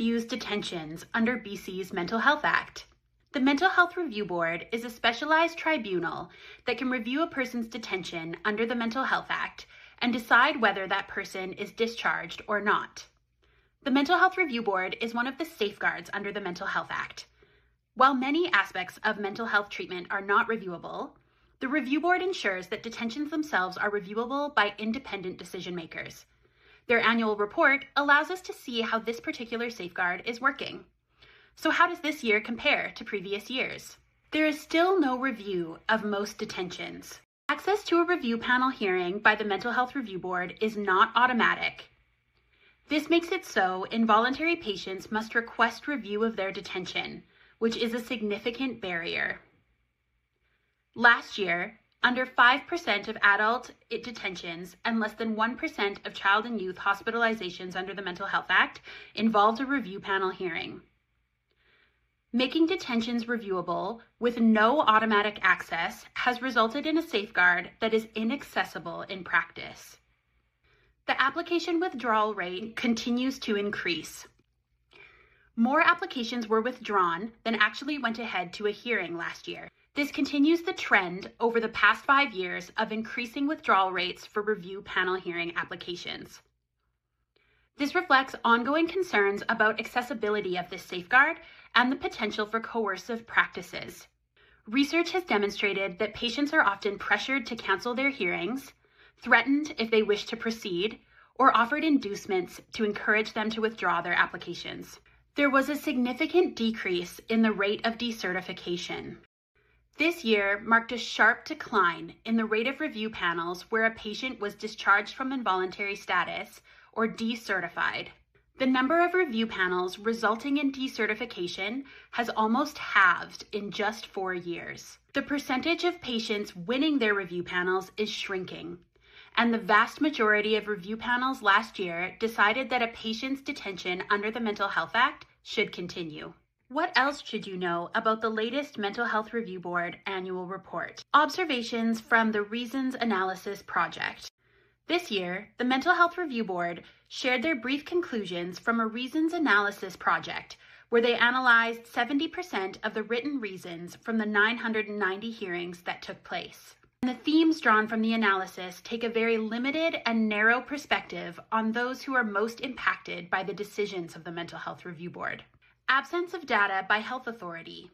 reviews detentions under BC's Mental Health Act? The Mental Health Review Board is a specialized tribunal that can review a person's detention under the Mental Health Act and decide whether that person is discharged or not. The Mental Health Review Board is one of the safeguards under the Mental Health Act. While many aspects of mental health treatment are not reviewable, the Review Board ensures that detentions themselves are reviewable by independent decision makers. Their annual report allows us to see how this particular safeguard is working. So how does this year compare to previous years? There is still no review of most detentions. Access to a review panel hearing by the Mental Health Review Board is not automatic. This makes it so involuntary patients must request review of their detention, which is a significant barrier. Last year, under 5% of adult detentions and less than 1% of child and youth hospitalizations under the Mental Health Act involved a review panel hearing. Making detentions reviewable with no automatic access has resulted in a safeguard that is inaccessible in practice. The application withdrawal rate continues to increase. More applications were withdrawn than actually went ahead to a hearing last year. This continues the trend over the past 5 years of increasing withdrawal rates for review panel hearing applications. This reflects ongoing concerns about accessibility of this safeguard and the potential for coercive practices. Research has demonstrated that patients are often pressured to cancel their hearings, threatened if they wish to proceed, or offered inducements to encourage them to withdraw their applications. There was a significant decrease in the rate of decertification. This year marked a sharp decline in the rate of review panels where a patient was discharged from involuntary status or decertified. The number of review panels resulting in decertification has almost halved in just 4 years. The percentage of patients winning their review panels is shrinking, and the vast majority of review panels last year decided that a patient's detention under the Mental Health Act should continue. What else should you know about the latest Mental Health Review Board annual report? Observations from the Reasons Analysis Project. This year, the Mental Health Review Board shared their brief conclusions from a Reasons Analysis Project, where they analyzed 70% of the written reasons from the 990 hearings that took place. And the themes drawn from the analysis take a very limited and narrow perspective on those who are most impacted by the decisions of the Mental Health Review Board. Absence of data by health authority.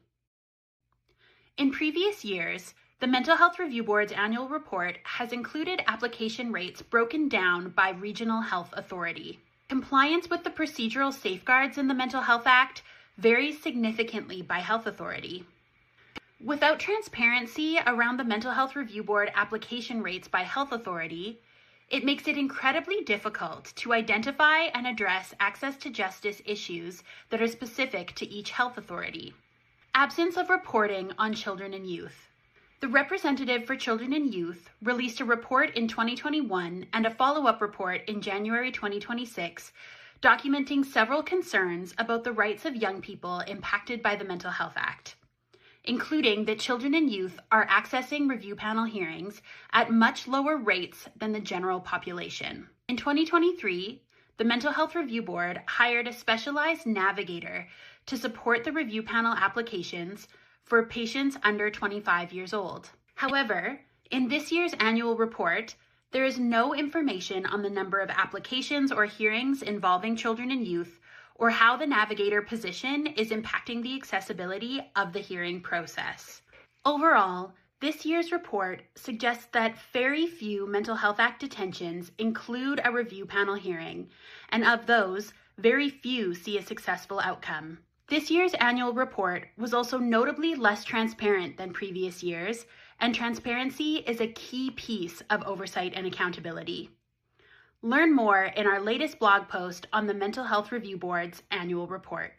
In previous years, the Mental Health Review Board's annual report has included application rates broken down by regional health authority. Compliance with the procedural safeguards in the Mental Health Act varies significantly by health authority. Without transparency around the Mental Health Review Board application rates by health authority, it makes it incredibly difficult to identify and address access to justice issues that are specific to each health authority. Absence of reporting on children and youth. The representative for children and youth released a report in 2021 and a follow-up report in January 2026, documenting several concerns about the rights of young people impacted by the Mental Health Act, including that children and youth are accessing review panel hearings at much lower rates than the general population. In 2023, the Mental Health Review Board hired a specialized navigator to support the review panel applications for patients under 25 years old. However, in this year's annual report, there is no information on the number of applications or hearings involving children and youth, or how the navigator position is impacting the accessibility of the hearing process. Overall, this year's report suggests that very few Mental Health Act detentions include a review panel hearing, and of those, very few see a successful outcome. This year's annual report was also notably less transparent than previous years, and transparency is a key piece of oversight and accountability. Learn more in our latest blog post on the Mental Health Review Board's annual report.